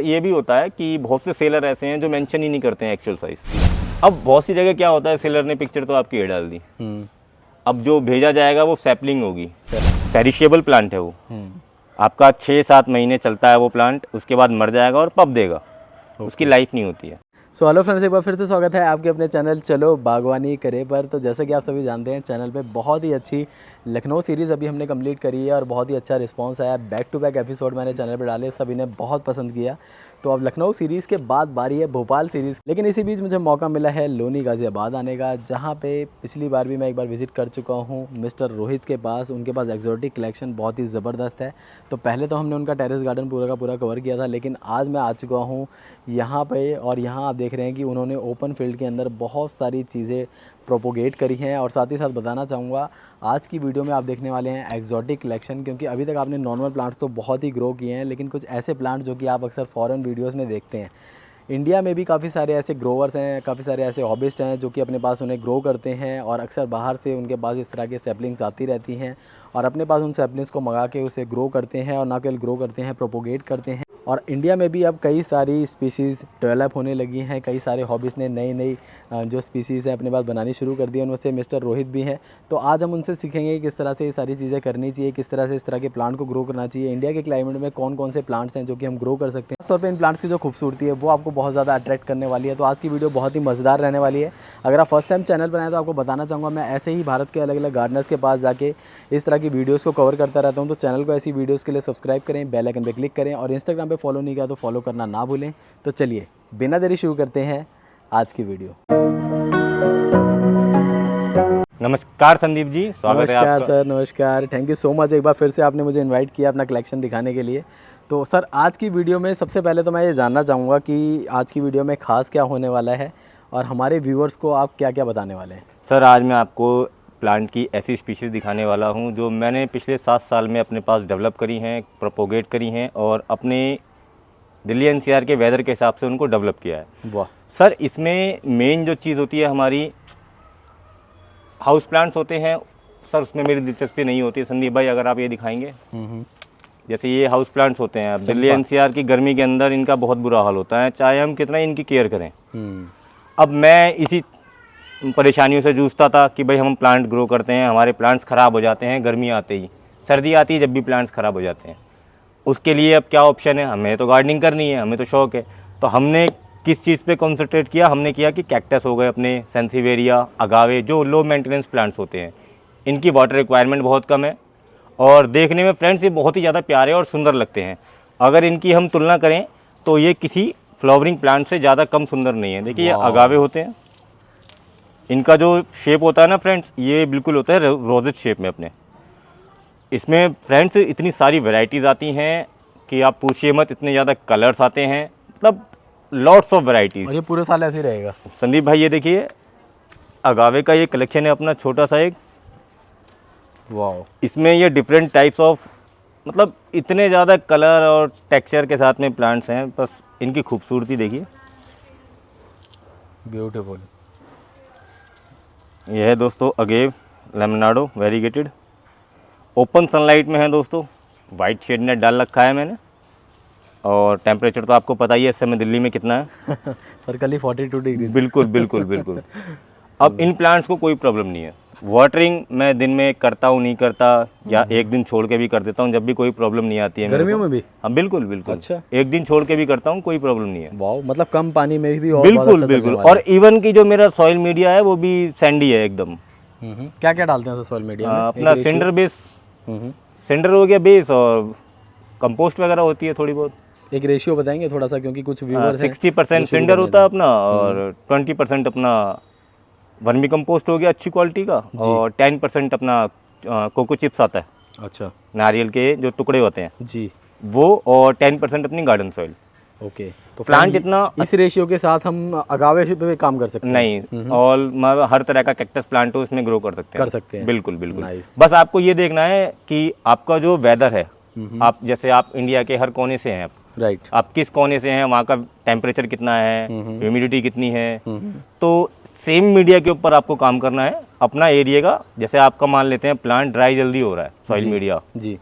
ये भी होता है कि बहुत से सेलर ऐसे हैं जो मेंशन ही नहीं करते हैं एक्चुअल साइज। अब बहुत सी जगह क्या होता है, सेलर ने पिक्चर तो आपकी ये डाल दी, अब जो भेजा जाएगा वो सैपलिंग होगी, पेरिशेबल प्लांट है वो, आपका 6-7 महीने चलता है वो प्लांट, उसके बाद मर जाएगा और पप देगा, उसकी लाइफ नहीं होती है। सो हेलो फ्रेंड्स, एक बार फिर से स्वागत है आपके अपने चैनल चलो बागवानी करे पर। तो जैसा कि आप सभी जानते हैं, चैनल पे बहुत ही अच्छी लखनऊ सीरीज़ अभी हमने कंप्लीट करी है और बहुत ही अच्छा रिस्पांस आया। बैक टू बैक एपिसोड मैंने चैनल पे डाले, सभी ने बहुत पसंद किया। तो अब लखनऊ सीरीज़ के बाद बारी है भोपाल सीरीज़। लेकिन इसी बीच मुझे मौका मिला है लोनी गाज़ियाबाद आने का, जहाँ पे पिछली बार भी मैं एक बार विज़िट कर चुका हूँ मिस्टर रोहित के पास। उनके पास एक्जॉटिक कलेक्शन बहुत ही ज़बरदस्त है। तो पहले तो हमने उनका टेरेस गार्डन पूरा का पूरा कवर किया था, लेकिन आज मैं आ चुका हूँ यहाँ पे और यहाँ आप देख रहे हैं कि उन्होंने ओपन फील्ड के अंदर बहुत सारी चीज़ें प्रोपोगेट करी हैं। और साथ ही साथ बताना चाहूँगा, आज की वीडियो में आप देखने वाले हैं एक्जॉटिक कलेक्शन, क्योंकि अभी तक आपने नॉर्मल प्लांट्स तो बहुत ही ग्रो किए हैं, लेकिन कुछ ऐसे प्लांट जो कि आप अक्सर फॉरेन वीडियोस में देखते हैं। इंडिया में भी काफ़ी सारे ऐसे ग्रोवर्स हैं, काफ़ी सारे ऐसे हॉबिस्ट हैं जो कि अपने पास उन्हें ग्रो करते हैं और अक्सर बाहर से उनके पास इस तरह के सैपलिंग्स आती रहती हैं और अपने पास उन सैपलिंग्स को मंगा के उसे ग्रो करते हैं और ना केवल ग्रो करते हैं, प्रोपोगेट करते हैं। और इंडिया में भी अब कई सारी स्पीशीज़ डेवलप होने लगी हैं, कई सारे हॉबिस्ट ने नई नई जो स्पीशीज़ हैं अपने पास बनानी शुरू कर दी है। उनमें से मिस्टर रोहित भी हैं। तो आज हम उनसे सीखेंगे किस तरह से ये सारी चीज़ें करनी चाहिए, किस तरह से इस तरह के प्लांट को ग्रो करना चाहिए। इंडिया के क्लाइमेट में कौन कौन से प्लांट्स हैं जो कि हम ग्रो कर सकते हैं। खास तौर पे इन प्लांट्स की जो खूबसूरती है वो आपको बहुत ज़्यादा अट्रैक्ट करने वाली है। तो आज की वीडियो बहुत ही मज़ेदार रहने वाली है। अगर आप फर्स्ट टाइम चैनल बनाए तो आपको बताना चाहूँगा, मैं ऐसे ही भारत के अलग अलग गार्डनर्स के पास जाके इस तरह की वीडियोज़ को कवर करता रहता हूँ। तो चैनल को ऐसी वीडियोज़ के लिए सब्सक्राइब करें, बेल आइकन पर क्लिक करें और इंस्टाग्राम पर फॉलो नहीं किया तो फॉलो करना ना भूलें। तो चलिए बिना देरी शुरू करते हैं आज की वीडियो। नमस्कार संदीप जी, स्वागत है आपका। नमस्कार सर, नमस्कार। थैंक यू सो मच, एक बार फिर से आपने मुझे इनवाइट किया अपना कलेक्शन दिखाने के लिए। तो सर, आज की वीडियो में सबसे पहले तो मैं ये जानना चाहूँगा कि आज की वीडियो में ख़ास क्या होने वाला है और हमारे व्यूअर्स को आप क्या क्या बताने वाले हैं। सर, आज मैं आपको प्लांट की ऐसी स्पीशीज़ दिखाने वाला हूँ जो मैंने पिछले 7 साल में अपने पास डेवलप करी हैं, प्रोपोगेट करी हैं और अपने दिल्ली एनसीआर के वेदर के हिसाब से उनको डेवलप किया है। वाह सर, इसमें मेन जो चीज़ होती है हमारी हाउस प्लांट्स होते हैं। सर, उसमें मेरी दिलचस्पी नहीं होती। संदीप भाई, अगर आप ये दिखाएंगे, जैसे ये हाउस प्लांट्स होते हैं, अब दिल्ली एनसीआर की गर्मी के अंदर इनका बहुत बुरा हाल होता है, चाहे हम कितना इनकी केयर करें। अब मैं इसी परेशानियों से जूझता था कि भाई हम प्लांट ग्रो करते हैं, हमारे प्लांट्स ख़राब हो जाते हैं गर्मी आते ही, सर्दी आती है जब भी प्लांट्स ख़राब हो जाते हैं। उसके लिए अब क्या ऑप्शन है, हमें तो गार्डनिंग करनी है, हमें तो शौक़ है। तो हमने किस चीज़ पे कॉन्सेंट्रेट किया, हमने किया कि कैक्टस हो गए अपने, सेंसिवेरिया, अगावे, जो लो मेंटेनेंस प्लांट्स होते हैं, इनकी वाटर रिक्वायरमेंट बहुत कम है और देखने में फ्रेंड्स ये बहुत ही ज़्यादा प्यारे और सुंदर लगते हैं। अगर इनकी हम तुलना करें तो ये किसी फ्लावरिंग प्लांट से ज़्यादा कम सुंदर नहीं है। देखिए, ये अगावे होते हैं, इनका जो शेप होता है ना फ्रेंड्स, ये बिल्कुल होता है रोजेट शेप में अपने। इसमें फ्रेंड्स इतनी सारी वैरायटीज़ आती हैं कि आप पूछिए मत, इतने ज़्यादा कलर्स आते हैं, मतलब लॉट्स ऑफ वैरायटीज़। और ये पूरे साल ऐसे ही रहेगा। संदीप भाई, ये देखिए अगावे का ये कलेक्शन है अपना छोटा सा एक। वाह, इसमें ये डिफरेंट टाइप्स ऑफ, मतलब इतने ज़्यादा कलर और टेक्सचर के साथ में प्लांट्स हैं, बस इनकी खूबसूरती देखिए। ब्यूटीफुल। यह है दोस्तों अगेव लेमनाडो वेरीगेटेड, ओपन सनलाइट में है दोस्तों, वाइट शेड नेट डाल रखा है मैंने। और टेम्परेचर तो आपको पता ही है इस समय दिल्ली में कितना है। सर, कल ही 42 डिग्री। बिल्कुल बिल्कुल बिल्कुल। अब इन प्लांट्स को कोई प्रॉब्लम नहीं है। वाटरिंग मैं दिन में करता हूँ, नहीं करता, या एक दिन छोड़ के भी कर देता हूँ, जब भी कोई प्रॉब्लम नहीं आती है। गर्मियों में भी? हाँ बिल्कुल बिल्कुल। अच्छा। एक दिन छोड़ के भी करता हूँ, कोई प्रॉब्लम नहीं है। वाह, मतलब कम पानी में भी और बिल्कुल बिल्कुल। और इवन की जो मेरा सॉइल मीडिया है वो भी सैंडी है एकदम। क्या क्या डालते हैं सॉइल मीडिया में? अपना सेंडर बेस, सेंडर हो गया बेस, और कंपोस्ट वगैरह होती है थोड़ी बहुत। एक रेशियो बताएंगे थोड़ा सा, क्योंकि कुछ व्यूअर्स हैं 60% सेंडर होता है अपना और 20% अपना वर्मी कंपोस्ट हो गया अच्छी क्वालिटी का, और 10% अपना कोको चिप्स आता है। अच्छा। नारियल के जो टुकड़े होते हैं जी, वो, और 10% अपनी गार्डन सॉइल। ओके। तो प्लांट इतना, इस रेशियो के साथ हम अगावे पे काम कर सकते हैं? नहीं, और हर तरह का कैक्टस प्लांट हो इसमें ग्रो कर सकते हैं। बिल्कुल बिल्कुल। बस आपको ये देखना है कि आपका जो वेदर है, आप जैसे आप इंडिया के हर कोने से हैं, राइट, आप किस कोने से हैं, वहाँ का टेम्परेचर कितना है, ह्यूमिडिटी कितनी है, तो सेम मीडिया के ऊपर आपको काम करना है अपना एरिया का। जैसे आपका मान लेते हैं प्लांट ड्राई जल्दी हो रहा है, सॉइल मीडिया जी,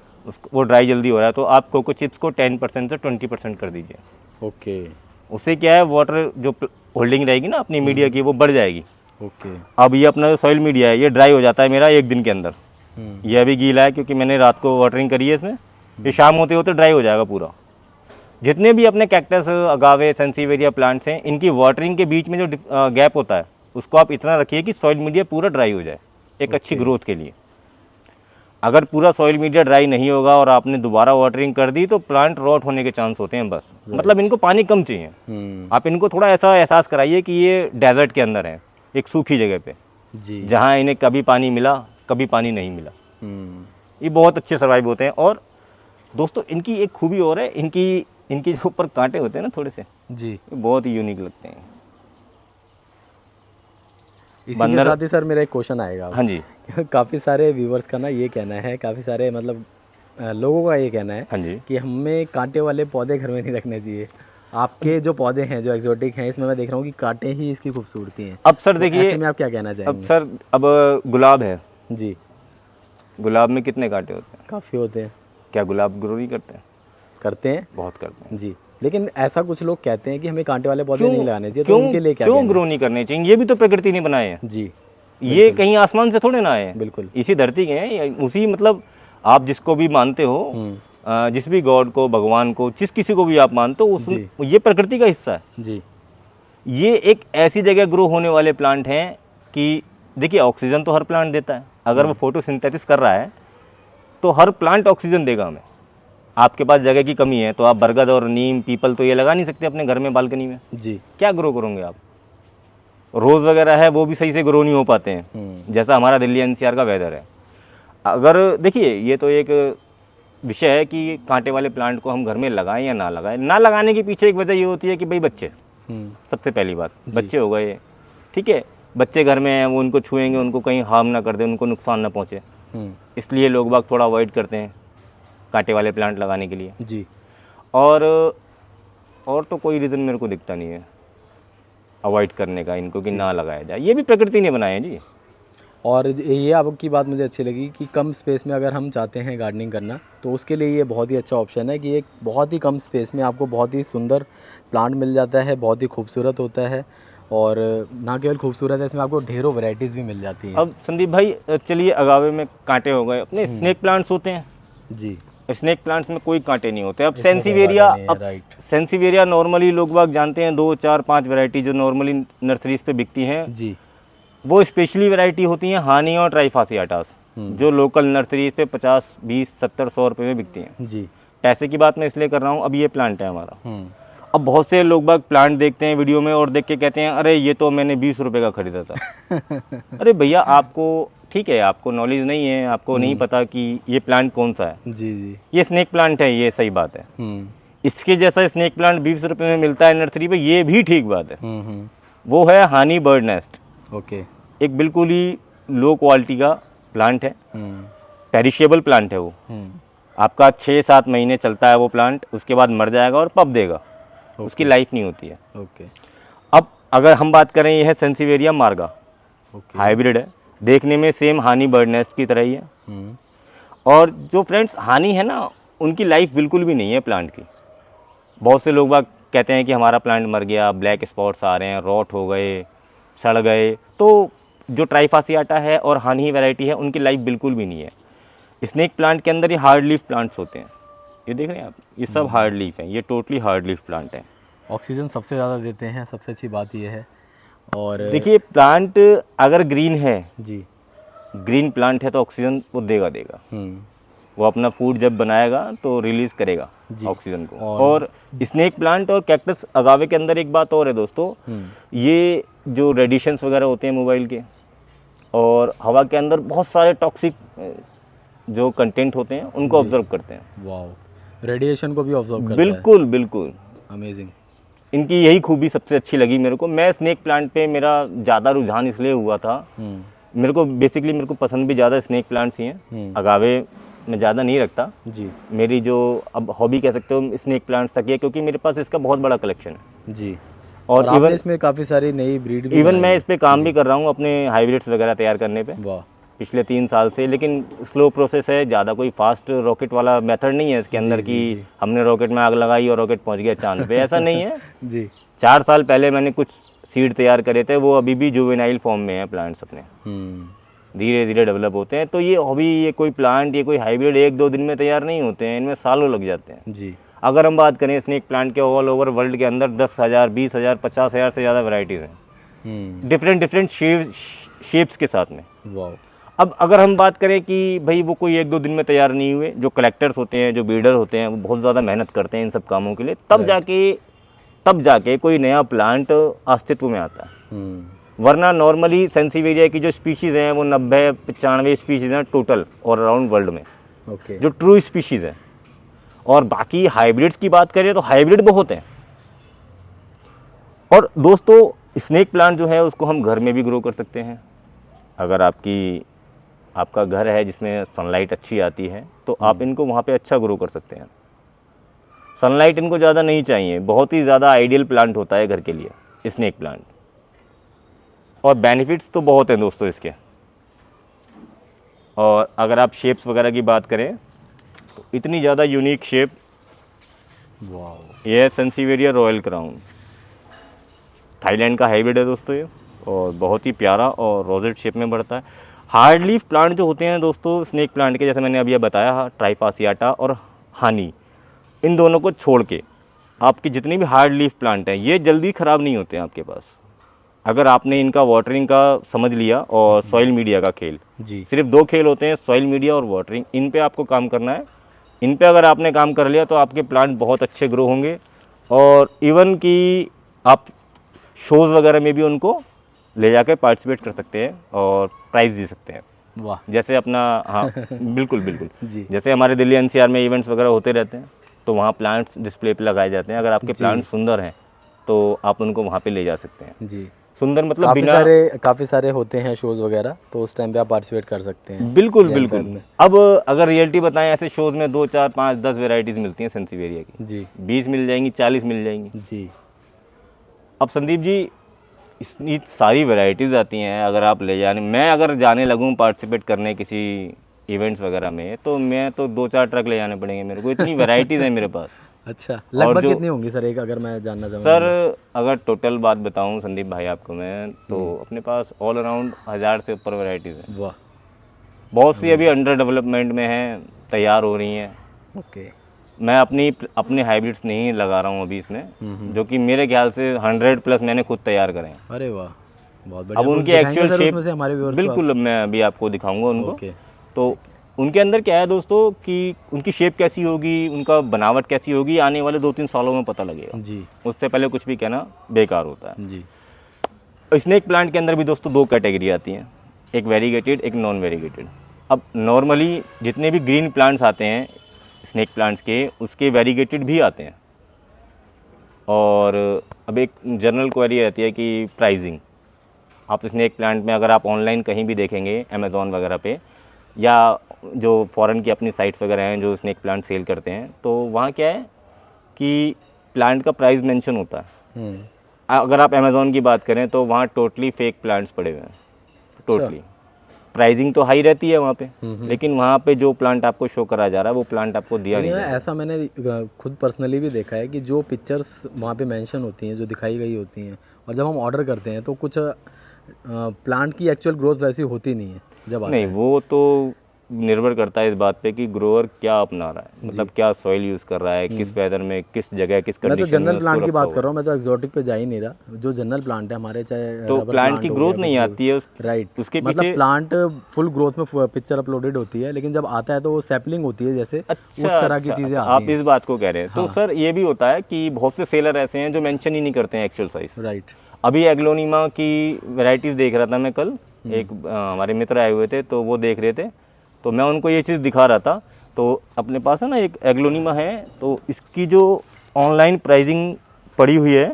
वो ड्राई जल्दी हो रहा है, तो आप कोको चिप्स को 10% से 20% कर दीजिए। ओके उससे क्या है, वाटर जो होल्डिंग रहेगी ना अपनी मीडिया की, वो बढ़ जाएगी। ओके। अब ये अपना जो सॉइल मीडिया है ये ड्राई हो जाता है मेरा 1 दिन के अंदर। ये अभी गीला है क्योंकि मैंने रात को वाटरिंग करी है इसमें। ये शाम होते होते ड्राई हो जाएगा पूरा। जितने भी अपने कैक्टस, अगावे, सेंसिवेरिया प्लांट्स हैं, इनकी वाटरिंग के बीच में जो गैप होता है उसको आप इतना रखिए कि सॉइल मीडिया पूरा ड्राई हो जाए एक अच्छी ग्रोथ के लिए। अगर पूरा सॉइल मीडिया ड्राई नहीं होगा और आपने दोबारा वाटरिंग कर दी तो प्लांट रॉट होने के चांस होते हैं बस। मतलब इनको पानी कम चाहिए। आप इनको थोड़ा ऐसा एहसास कराइए कि ये डेजर्ट के अंदर है, एक सूखी जगह पे, जी। जहाँ इन्हें कभी पानी मिला कभी पानी नहीं मिला। ये बहुत अच्छे सर्वाइव होते हैं। और दोस्तों इनकी एक खूबी और है, इनकी जो ऊपर कांटे होते हैं ना थोड़े से, जी। ये बहुत ही यूनिक लगते हैं। इसी के साथ ही सर मेरा एक क्वेश्चन आएगा। हाँ जी। काफ़ी सारे व्यूवर्स का ना ये कहना है, काफ़ी सारे मतलब लोगों का ये कहना है हाँ जी। कि हमें कांटे वाले पौधे घर में नहीं रखने चाहिए। आपके जो पौधे हैं जो एक्सोटिक हैं, इसमें मैं देख रहा हूँ कि कांटे ही इसकी खूबसूरती हैं। अब सर तो देखिए, ऐसे में आप क्या कहना अब चाहेंगे? सर अब गुलाब है जी। गुलाब में कितने कांटे होते हैं? काफ़ी होते हैं। क्या गुलाब ग्रो नहीं करते हैं? करते हैं। बहुत करते हैं जी। लेकिन ऐसा कुछ लोग कहते हैं कि हमें कांटे वाले पौधे नहीं लगाने चाहिए, तो क्यों उनके लिए क्या क्यों कहना ग्रो नहीं करने चाहिए? ये भी तो प्रकृति ने बनाए हैं। है? जी। ये कहीं आसमान से थोड़े ना आए हैं, बिल्कुल। इसी धरती के हैं। उसी मतलब आप जिसको भी मानते हो, जिस भी गॉड को, भगवान को, जिस किसी को भी आप मानते हो, उस ये प्रकृति का हिस्सा है। जी। ये एक ऐसी जगह ग्रो होने वाले प्लांट हैं कि देखिए ऑक्सीजन तो हर प्लांट देता है। अगर वो फोटोसिंथेसिस कर रहा है तो हर प्लांट ऑक्सीजन देगा हमें। आपके पास जगह की कमी है तो आप बरगद और नीम, पीपल तो ये लगा नहीं सकते अपने घर में बालकनी में। जी। क्या ग्रो करोगे आप? रोज़ वगैरह है वो भी सही से ग्रो नहीं हो पाते हैं, जैसा हमारा दिल्ली एनसीआर का वेदर है। अगर देखिए ये तो एक विषय है कि कांटे वाले प्लांट को हम घर में लगाएं या ना लगाएं। ना लगाने के पीछे एक वजह ये होती है कि भाई बच्चे, सबसे पहली बात बच्चे हो गए, ठीक है, बच्चे घर में हैं, वो उनको छुएंगे, उनको कहीं हार्म ना कर दे, उनको नुकसान ना पहुँचे, इसलिए लोग बाग थोड़ा अवॉइड करते हैं कांटे वाले प्लांट लगाने के लिए। जी। और तो कोई रीज़न मेरे को दिखता नहीं है अवॉइड करने का इनको कि ना लगाया जाए। ये भी प्रकृति ने बनाए हैं जी। और ये आपकी बात मुझे अच्छी लगी कि कम स्पेस में अगर हम चाहते हैं गार्डनिंग करना तो उसके लिए ये बहुत ही अच्छा ऑप्शन है कि एक बहुत ही कम स्पेस में आपको बहुत ही सुंदर प्लांट मिल जाता है, बहुत ही खूबसूरत होता है। और ना केवल खूबसूरत है, इसमें आपको ढेरों वैरायटीज़ भी मिल जाती हैं। अब संदीप भाई चलिए, अगावे में कांटे हो गए, अपने स्नेक प्लांट्स होते हैं जी। स्नेक प्लांट्स में कोई कांटे नहीं होते। अब इसमें कोई सेंसिवेरिया, कांटे नहीं है, अब राइट। सेंसिवेरिया नॉर्मली लोग बाग जानते हैं 2, 4, 5 वैरायटी जो नॉर्मली नर्सरीज पे बिकती हैं, जी। वो स्पेशली वैरायटी होती हैं हानी और ट्राइफासियाटास, जो लोकल नर्सरीज पे 50, 20, 70, 100 रुपये में बिकती हैं। जी। पैसे की बात मैं इसलिए कर रहा हूँ, अब ये प्लांट है हमारा। अब बहुत से लोग बाग प्लांट देखते हैं वीडियो में और देख के कहते हैं अरे ये तो मैंने 20 रुपये का खरीदा था। अरे भैया आपको, ठीक है, आपको नॉलेज नहीं है, आपको नहीं पता कि ये प्लांट कौन सा है। जी। जी। ये स्नेक प्लांट है, ये सही बात है। इसके जैसा स्नेक प्लांट 20 रुपये में मिलता है नर्सरी पे, ये भी ठीक बात है। वो है हानी बर्ड नेस्ट। ओके। एक बिल्कुल ही लो क्वालिटी का प्लांट है, पेरिशेबल प्लांट है वो। आपका 6-7 महीने चलता है वो प्लांट, उसके बाद मर जाएगा और पप देगा, उसकी लाइफ नहीं होती है। ओके। अब अगर हम बात करें, ये है सेंसिवेरिया मार्गा, हाइब्रिड है, देखने में सेम हानी बर्ड नेस्ट की तरह ही है। और जो फ्रेंड्स हानी है ना, उनकी लाइफ बिल्कुल भी नहीं है प्लांट की। बहुत से लोग बाग कहते हैं कि हमारा प्लांट मर गया, ब्लैक स्पॉट्स आ रहे हैं, रॉट हो गए, सड़ गए। तो जो ट्राइफासियाटा है और हानी वैरायटी है, उनकी लाइफ बिल्कुल भी नहीं है। स्नेक प्लांट के अंदर ये हार्ड लीफ प्लांट्स होते हैं, ये देख रहे हैं आप, ये सब हार्ड लीफ हैं, ये टोटली हार्ड लीफ प्लांट है। ऑक्सीजन सबसे ज़्यादा देते हैं, सबसे अच्छी बात ये है। और देखिए प्लांट अगर ग्रीन है, जी, ग्रीन प्लांट है तो ऑक्सीजन वो देगा। वो अपना फूड जब बनाएगा तो रिलीज करेगा ऑक्सीजन को। और स्नेक प्लांट और कैक्टस अगावे के अंदर एक बात और है दोस्तों, ये जो रेडिएशंस वगैरह होते हैं मोबाइल के और हवा के अंदर बहुत सारे टॉक्सिक जो कंटेंट होते हैं उनको ऑब्जर्व करते हैं। वाओ, रेडिएशन को भी ऑब्जर्व करता है। बिल्कुल बिल्कुल, अमेजिंग। इनकी यही खूबी सबसे अच्छी लगी मेरे को। मैं स्नेक प्लांट पे मेरा ज़्यादा रुझान इसलिए हुआ था, मेरे को बेसिकली मेरे को पसंद भी ज़्यादा स्नेक प्लांट्स ही हैं। अगावे मैं ज़्यादा नहीं रखता जी। मेरी जो अब हॉबी कह सकते हो स्नेक प्लांट्स तक है, क्योंकि मेरे पास इसका बहुत बड़ा कलेक्शन है जी। और इवन इसमें काफ़ी सारी नई ब्रीड भी इवन मैं इस पे काम भी कर रहा हूँ अपने हाइब्रिड्स वगैरह तैयार करने पे। वाह। पिछले 3 साल से, लेकिन स्लो प्रोसेस है, ज़्यादा कोई फास्ट रॉकेट वाला मेथड नहीं है इसके अंदर कि हमने रॉकेट में आग लगाई और रॉकेट पहुंच गया चांद पे, ऐसा नहीं है। जी 4 साल पहले मैंने कुछ सीड तैयार करे थे, वो अभी भी जुवेनाइल फॉर्म में है प्लांट्स अपने, धीरे धीरे डेवलप होते हैं। तो ये हॉबी, ये कोई प्लांट, ये कोई हाइब्रिड 1-2 दिन में तैयार नहीं होते हैं, इनमें सालों लग जाते हैं जी। अगर हम बात करें स्नेक प्लांट के ऑल ओवर वर्ल्ड के अंदर 10,000, 20,000, 50,000 से ज़्यादा वैरायटीज़ हैं, डिफरेंट शेप्स के साथ में। वाह। अब अगर हम बात करें कि भाई वो कोई 1-2 दिन में तैयार नहीं हुए, जो कलेक्टर्स होते हैं, जो ब्रीडर होते हैं, वो बहुत ज़्यादा मेहनत करते हैं इन सब कामों के लिए, तब जाके कोई नया प्लांट अस्तित्व में आता है। वरना नॉर्मली सेंसिवेरिया की जो स्पीशीज़ हैं वो 90-95 स्पीशीज़ हैं टोटल और अराउंड वर्ल्ड में, ओके। जो ट्रू स्पीशीज़ हैं। और बाकी हाइब्रिड्स की बात करें तो हाइब्रिड बहुत हैं। और दोस्तों स्नेक प्लांट जो है उसको हम घर में भी ग्रो कर सकते हैं। अगर आपका घर है जिसमें सनलाइट अच्छी आती है तो आप इनको वहाँ पे अच्छा ग्रो कर सकते हैं। सनलाइट इनको ज़्यादा नहीं चाहिए, बहुत ही ज़्यादा आइडियल प्लांट होता है घर के लिए स्नेक प्लांट। और बेनिफिट्स तो बहुत हैं दोस्तों इसके। और अगर आप शेप्स वगैरह की बात करें तो इतनी ज़्यादा यूनिक शेप, ये है सेंसिवेरिया रॉयल क्राउन, थाईलैंड का हाइब्रिड है दोस्तों ये, और बहुत ही प्यारा और रोजेट शेप में बढ़ता है। हार्ड लीफ प्लांट जो होते हैं दोस्तों स्नेक प्लांट के, जैसे मैंने अभी बताया ट्राइफासियाटा और हानी, इन दोनों को छोड़ के आपके जितने भी हार्ड लीफ प्लांट हैं ये जल्दी ख़राब नहीं होते हैं आपके पास, अगर आपने इनका वाटरिंग का समझ लिया और सॉइल मीडिया का खेल। जी। सिर्फ 2 खेल होते हैं, सॉइल मीडिया और वाटरिंग, इन पे आपको काम करना है। इन पे अगर आपने काम कर लिया तो आपके प्लांट बहुत अच्छे ग्रो होंगे। और इवन कि आप शोज़ वगैरह में भी उनको ले जाकर पार्टिसिपेट कर सकते हैं और प्राइज़ दे सकते हैं। वाह। जैसे अपना, हाँ बिल्कुल बिल्कुल जी। जैसे हमारे दिल्ली एनसीआर में इवेंट्स वगैरह होते रहते हैं तो वहाँ प्लांट्स डिस्प्ले पे लगाए जाते हैं। अगर आपके प्लांट सुंदर हैं तो आप उनको वहाँ पे ले जा सकते हैं। जी। सुंदर मतलब काफ़ी सारे होते हैं शोज़ वगैरह, तो उस टाइम पे आप पार्टिसिपेट कर सकते हैं। बिल्कुल बिल्कुल। अब अगर रियलिटी बताएं, ऐसे शोज़ में 2, 4, 5, 10 वेराइटीज़ मिलती हैं सेंसिवेरिया की। जी। 20 मिल जाएंगी, 40 मिल जाएंगी। जी। अब संदीप जी इतनी सारी वैरायटीज़ आती हैं, अगर आप ले जाने, मैं अगर जाने लगूं पार्टिसिपेट करने किसी इवेंट्स वगैरह में तो मैं तो 2-4 ट्रक ले जाने पड़ेंगे मेरे को, इतनी वैरायटीज़ हैं मेरे पास। अच्छा, लगभग कितनी होंगी सर एक, अगर मैं जानना चाहूँ? सर अगर टोटल बात बताऊं संदीप भाई आपको मैं, तो अपने पास ऑल अराउंड 1000 से ऊपर वैरायटीज़ हैं। वाह। बहुत सी अभी अंडर डेवलपमेंट में हैं, तैयार हो रही हैं। ओके। मैं अपने हाइब्रिड्स नहीं लगा रहा हूँ अभी इसमें, जो कि मेरे ख्याल से 100+ मैंने खुद तैयार करे हैं। अरे वाह, बहुत बढ़िया। अब उनकी एक्चुअल शेप हमारे बिल्कुल मैं अभी आपको दिखाऊंगा उनको। ओके। तो उनके अंदर क्या है दोस्तों कि उनकी शेप कैसी होगी, उनका बनावट कैसी होगी, आने वाले 2-3 सालों में पता लगेगा। जी। उससे पहले कुछ भी कहना बेकार होता है। जी। स्नेक प्लांट के अंदर भी दोस्तों 2 कैटेगरी आती हैं, एक वेरीगेटेड, एक नॉन वेरीगेटेड। अब नॉर्मली जितने भी ग्रीन प्लांट्स आते हैं स्नेक प्लांट्स के, उसके वेरीगेटेड भी आते हैं। और अब एक जनरल क्वेरी रहती है कि प्राइसिंग, आप स्नेक प्लांट में अगर आप ऑनलाइन कहीं भी देखेंगे अमेज़ॉन वगैरह पे, या जो फॉरेन की अपनी साइट्स वगैरह हैं जो स्नेक प्लांट सेल करते हैं, तो वहाँ क्या है कि प्लांट का प्राइस मेंशन होता है। अगर आप अमेज़ॉन की बात करें तो वहाँ टोटली फेक प्लांट्स पड़े हुए हैं, टोटली। प्राइसिंग तो हाई रहती है वहाँ पे, लेकिन वहाँ पे जो प्लांट आपको शो करा जा रहा है वो प्लांट आपको दिया नहीं जाएगा। ऐसा मैंने खुद पर्सनली भी देखा है कि जो पिक्चर्स वहाँ पे मेंशन होती हैं, जो दिखाई गई होती हैं, और जब हम ऑर्डर करते हैं तो कुछ प्लांट की एक्चुअल ग्रोथ वैसी होती नहीं है जब नहीं, वो तो निर्भर करता है इस बात पे कि ग्रोअर क्या अपना रहा है, मतलब क्या सॉइल यूज़ कर रहा है, किस वेदर में, किस जगह, किस कंडीशन में। मैं तो जनरल प्लांट की बात कर रहा हूँ, मैं तो एक्सोटिक पे जा ही नहीं रहा। जो जनरल प्लांट है हमारे, चाहे तो प्लांट की ग्रोथ नहीं आती है राइट, उसके मतलब पीछे प्लांट फुल ग्रोथ में पिक्चर अपलोडेड होती है, लेकिन जब आता है तो वो सैपलिंग होती है, जैसे उस तरह की चीज़ें आती हैं। आप इस बात को कह रहे हैं। तो सर ये भी होता है कि बहुत से सेलर ऐसे हैं जो मेंशन ही नहीं करते हैं एक्चुअल साइज। राइट। अभी एग्लोनिमा की वैरायटीज़ देख रहा था मैं कल, एक हमारे मित्र आए हुए थे तो वो देख रहे थे, तो मैं उनको ये चीज़ दिखा रहा था। तो अपने पास है ना एक एग्लोनिमा है, तो इसकी जो ऑनलाइन प्राइसिंग पड़ी हुई है,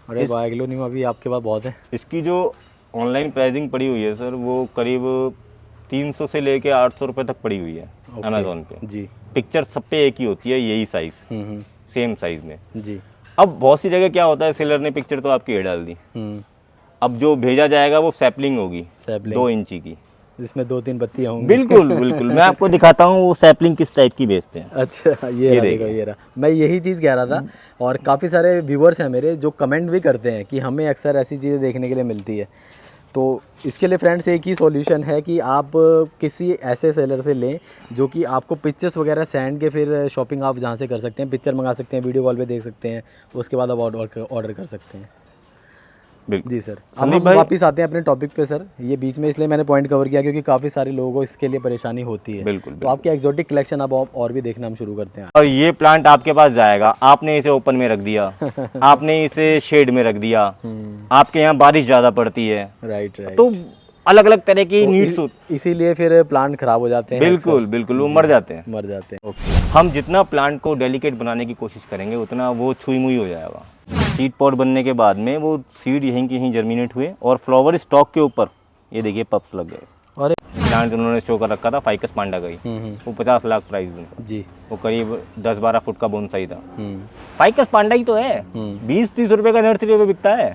अरे वाह, एग्लोनिमा भी आपके पास बहुत है। इसकी जो ऑनलाइन प्राइसिंग पड़ी हुई है सर, वो करीब 300 से लेके 800 रुपये तक पड़ी हुई है अमेज़ॉन पे। जी। पिक्चर सब पे एक ही होती है, यही साइज़, सेम साइज़ में। जी। अब बहुत सी जगह क्या होता है, सेलर ने पिक्चर तो आपकी ये डाल दी, अब जो भेजा जाएगा वो सैपलिंग होगी, सैपलिंग 2 इंची की। जिसमें 2-3 पत्तियाँ होंगी। बिल्कुल बिल्कुल, मैं आपको दिखाता हूँ वो सैपलिंग किस टाइप की बेचते हैं। अच्छा, ये रहा, देखो ये रहा। मैं यही चीज़ कह रहा था, और काफ़ी सारे व्यूअर्स हैं मेरे जो कमेंट भी करते हैं कि हमें अक्सर ऐसी चीज़ें देखने के लिए मिलती है। तो इसके लिए फ्रेंड्स एक ही सॉल्यूशन है कि आप किसी ऐसे सेलर से लें जो कि आपको पिक्चर्स वगैरह सेंड के फिर शॉपिंग आप जहाँ से कर सकते हैं, पिक्चर मंगा सकते हैं, वीडियो कॉल पे देख सकते हैं, उसके बाद आप ऑर्डर कर सकते हैं। बिल्कुल जी सर। अब संदीप हम भाई, वापस आते हैं अपने टॉपिक पे सर। ये बीच में इसलिए मैंने पॉइंट कवर किया क्योंकि काफ़ी सारे लोगों को इसके लिए परेशानी होती है। बिल्कुल तो आपके एक्सोटिक कलेक्शन अब और भी देखना हम शुरू करते हैं। और ये प्लांट आपके पास जाएगा, आपने इसे ओपन में रख दिया, आपने इसे शेड में रख दिया, आपके यहाँ बारिश ज़्यादा पड़ती है, राइट राइट। तो अलग अलग तरह की नीड्स होती इसीलिए फिर प्लांट खराब हो जाते हैं। बिल्कुल बिल्कुल, वो मर जाते हैं। मर जाते हैं। ओके। हम जितना प्लांट को डेलिकेट बनाने की कोशिश करेंगे उतना वो छुई मुई हो जाएगा। सीड पॉट बनने के बाद में वो सीड यहीं के यहीं जर्मिनेट हुए और फ्लावर स्टॉक के ऊपर ये देखिए पप्स लग गए। और प्लांट उन्होंने शो कर रखा था फाइकस पांडा का ही, वो 50 लाख प्राइस में, जी। वो करीब 10-12 फुट का बोनसाई था। फाइकस पांडा ही तो है, 20-30 रुपए का नर्सरी पे बिकता है।